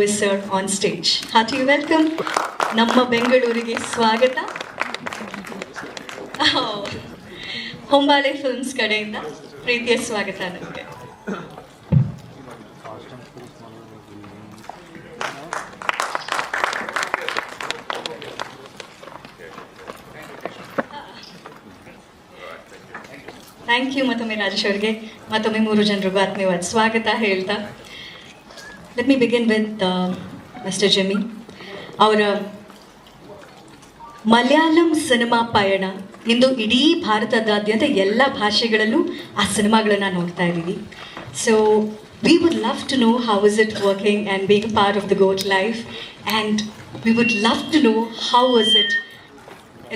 Is sir on stage. Hearty welcome. Namma Bengalurige Swagata. Hombale Films ಕಡೆಯಿಂದ ಪ್ರೀತಿಯ ಸ್ವಾಗತ ನನಗೆ. ಥ್ಯಾಂಕ್ ಯು ಮತ್ತೊಮ್ಮೆ ರಾಜೇಶ್ ಅವರಿಗೆ ಮತ್ತೊಮ್ಮೆ 3 ಜನರಿಗೂ ಆತ್ಮೀಯವಾದ ಸ್ವಾಗತ ಹೇಳ್ತಾ let me begin with Mr. Jimmy. ಅವರ ಮಲಯಾಳಂ ಸಿನಿಮಾ ಪಯಣ ಇಂದು ಇಡೀ ಭಾರತದಾದ್ಯಂತ ಎಲ್ಲ ಭಾಷೆಗಳಲ್ಲೂ ಆ ಸಿನಿಮಾಗಳನ್ನು ನೋಡ್ತಾ ಇದ್ದೀವಿ. So we would love to know how is it working and being part of the GOAT life, and we would love to know how is it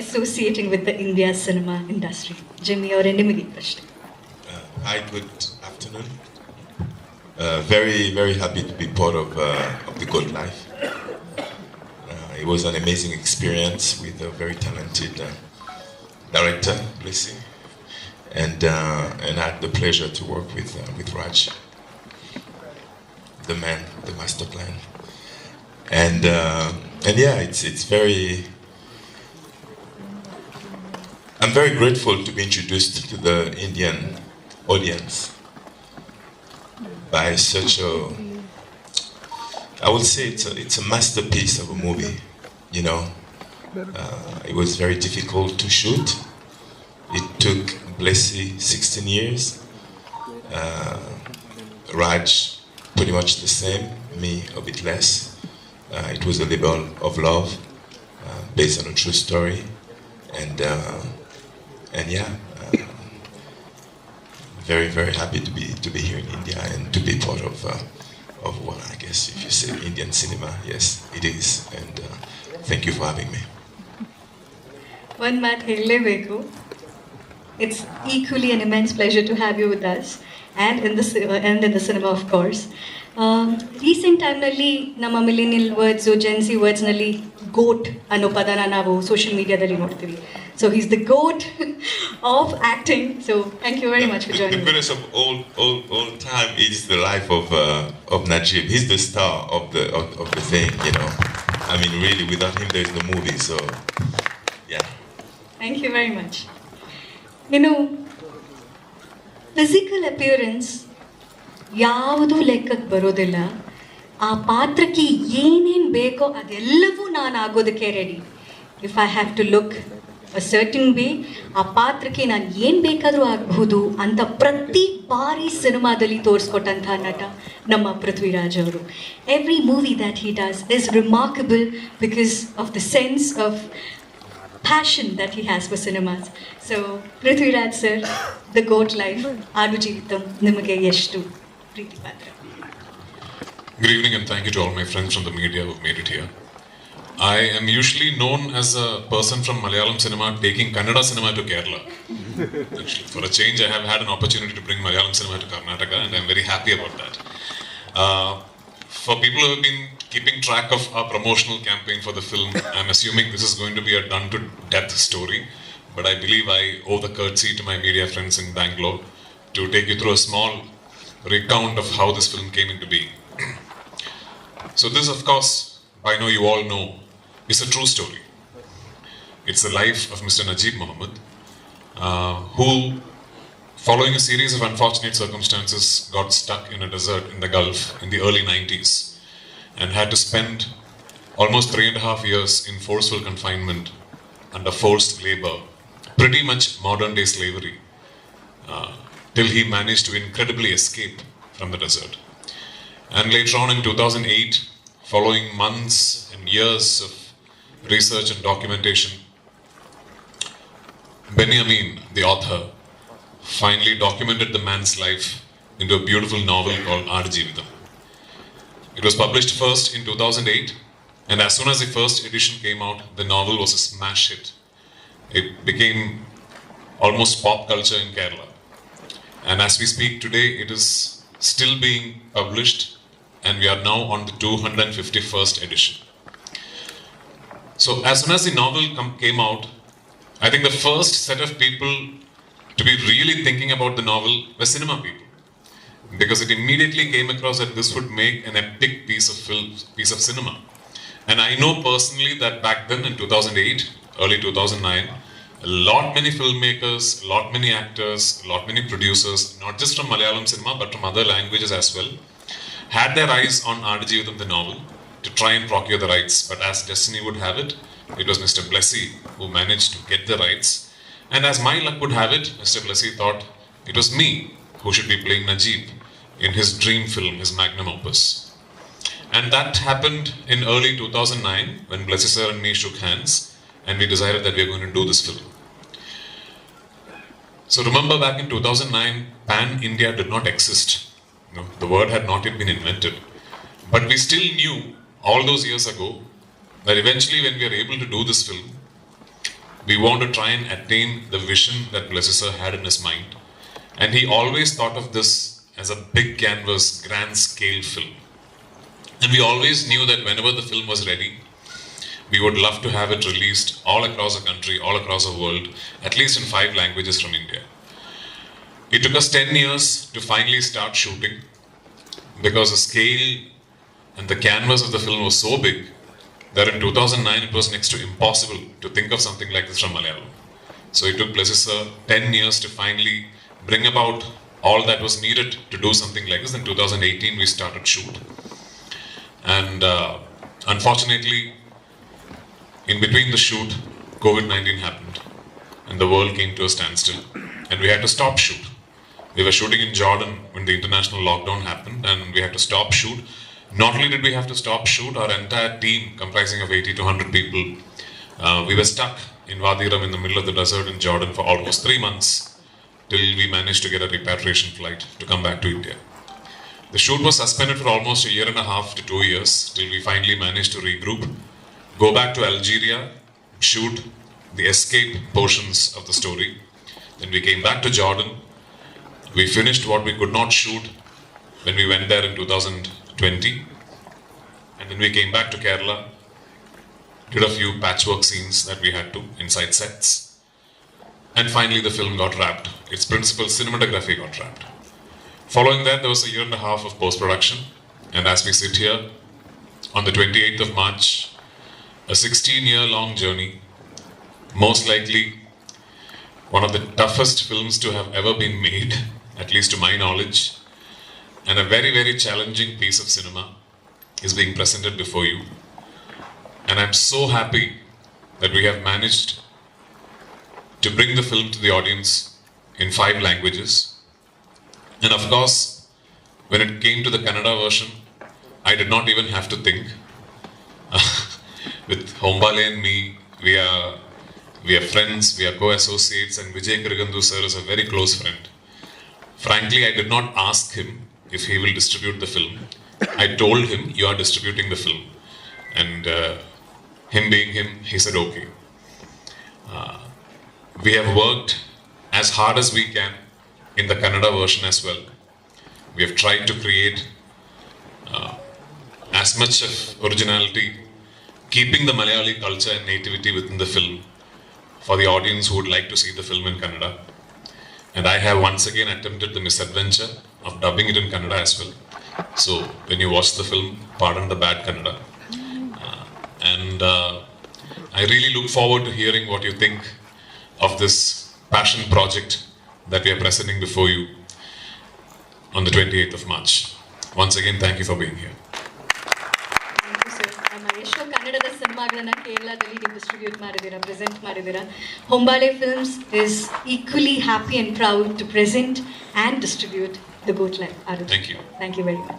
associating with the India cinema industry. Jimmy ಅವರೇ ನಿಮಗೆ ಪ್ರಶ್ನೆ. Hi, good afternoon. Very, very happy to be part of the GOAT life. It was an amazing experience with a very talented director, Blessing, and I had the pleasure to work with Raj, the man, the master plan, and yeah, it's very. I'm very grateful to be introduced to the Indian audience by such a, I would say it's a masterpiece of a movie, you know. It was very difficult to shoot. It took Blessy 16 years, Raj pretty much the same, me a bit less. It was a labor of love, based on a true story, and yeah, very, very happy to be here in India and to be part of what I guess if you say Indian cinema, yes, it is, and thank you for having me. One mat hellebeku. It's equally an immense pleasure to have you with us, and in the cinema, of course. Recent time nalli nama millennial words Gen Z words nalli GOAT anno padana ನಾವು social media dalli ನೋಡ್ತೀವಿ. So he's the GOAT of acting. So thank you very much for joining. The goodness of all time is the life of Najib. He's the star of the thing, you know. I mean, really, without him, there's no movie. So, yeah. Thank you very much. You know, physical appearance ಯಾವುದು ಲೆಕ್ಕಕ್ಕೆ ಬರೋದಿಲ್ಲ. ಆ ಪಾತ್ರಕ್ಕೆ ಏನೇನು ಬೇಕೋ ಅದೆಲ್ಲವೂ ನಾನು ಆಗೋದಕ್ಕೆ ready. If I have to look a certain way, ಆ ಪಾತ್ರಕ್ಕೆ ನಾನು ಏನು ಬೇಕಾದರೂ ಆಗಬಹುದು ಅಂತ ಪ್ರತಿ ಬಾರಿ ಸಿನಿಮಾದಲ್ಲಿ ತೋರಿಸ್ಕೊಟ್ಟಂಥ ನಟ ನಮ್ಮ ಪೃಥ್ವಿರಾಜ್ ಅವರು. Every movie that he does is remarkable because of the sense of passion that he has for cinemas. So Pruthvi Raj sir, the GOAT life, Aadu Jeevitam nimage eshtu preeti patra. Good evening and thank you to all my friends from the media who've made it here. I am usually known as a person from Malayalam cinema taking Kannada cinema to Kerala. Actually, for a change, I have had an opportunity to bring Malayalam cinema to Karnataka, and I'm very happy about that. For people who have been keeping track of our promotional campaign for the film, I'm assuming this is going to be a done-to-death story, but I believe I owe the courtesy to my media friends in Bangalore to take you through a small recount of how this film came into being. So this, of course, I know you all know, is a true story. It's the life of Mr. Najib Mohammed, who, following a series of unfortunate circumstances, got stuck in a desert in the Gulf in the early 90s and had to spend almost 3.5 years in forceful confinement under forced labor, pretty much modern day slavery, till he managed to incredibly escape from the desert. And later on in 2008, following months and years of research and documentation, Benjamin, the author, finally documented the man's life into a beautiful novel called Aadu Jeevitam. It was published first in 2008, and as soon as the first edition came out, the novel was a smash hit. It became almost pop culture in Kerala. And as we speak today, it is still being published, and we are now on the 251st edition. So as soon as the novel came out, I think the first set of people to be really thinking about the novel were cinema people. because it immediately came across that this would make an epic piece of cinema. And I know personally that back then in 2008, early 2009, many filmmakers, many actors, many producers, not just from Malayalam cinema but from other languages as well, had their eyes on Aadijivitham the novel to try and procure the rights. But as destiny would have it, it was Mr. Blessy who managed to get the rights. And as my luck would have it, Mr. Blessy thought it was me who should be playing Najib in his dream film, his magnum opus. And that happened in early 2009 when Blessy sir and me shook hands and we decided that we are going to do this film. So remember, back in 2009, Pan-India did not exist. No, the word had not yet been invented. But we still knew all those years ago that eventually when we are able to do this film, we want to try and attain the vision that Blessy sir had in his mind. And he always thought of this as a big canvas, grand scale film. And we always knew that whenever the film was ready, we would love to have it released all across the country, all across the world, at least in 5 languages from India. It took us 10 years to finally start shooting because the scale and the canvas of the film was so big that in 2009 it was next to impossible to think of something like this from Malayalam. So it took Blessy sir 10 years to finally bring about all that was needed to do something like this. In 2018 we started shoot. And unfortunately, in between the shoot, COVID-19 happened and the world came to a standstill and we had to stop shoot. We were shooting in Jordan when the international lockdown happened and we had to stop shoot. Not only did we have to stop shoot, our entire team comprising of 80 to 100 people, we were stuck in Wadi Rum in the middle of the desert in Jordan for almost 3 months till we managed to get a repatriation flight to come back to India. The shoot was suspended for almost a year and a half to 2 years till we finally managed to regroup, go back to Algeria, shoot the escape portions of the story. Then we came back to Jordan. We finished what we could not shoot when we went there in 2020. And then we came back to Kerala, did a few patchwork scenes that we had to inside sets. And finally the film got wrapped. Its principal cinematography got wrapped. Following that, there was a year and a half of post-production. And as we sit here, on the 28th of March, a 16-year-long journey, most likely one of the toughest films to have ever been made, at least to my knowledge, and a very, very challenging piece of cinema is being presented before you. And I'm so happy that we have managed to bring the film to the audience in 5 languages. And of course, when it came to the Kannada version, I did not even have to think. With Hombale and me, we are friends, we are co-associates, and Vijay Kirigandu sir is a very close friend. Frankly, I did not ask him if he will distribute the film. I told him, you are distributing the film. And him being him, he said okay. We have worked as hard as we can in the Kannada version as well. We have tried to create as much of originality, keeping the Malayali culture and nativity within the film for the audience who would like to see the film in Kannada. And I have once again attempted the misadventure of dubbing it in Kannada as well. So when you watch the film, pardon the bad Kannada. I really look forward to hearing what you think of this passion project that we are presenting before you on the 28th of March. Once again, thank you for being here. Thank you, sir. ನಮ್ಮ ಎಷ್ಟೋ ಕನ್ನಡದ ಸಿನಿಮಾಗಳನ್ನ ಕೇರಳದಲ್ಲಿ ನೀವು distribute ಮಾಡಿದ್ದೀರಾ, present ಮಾಡಿದ್ದೀರಾ. Hombale Films is equally happy and proud to present and distribute The Goat Life. Thank you. Thank you very much.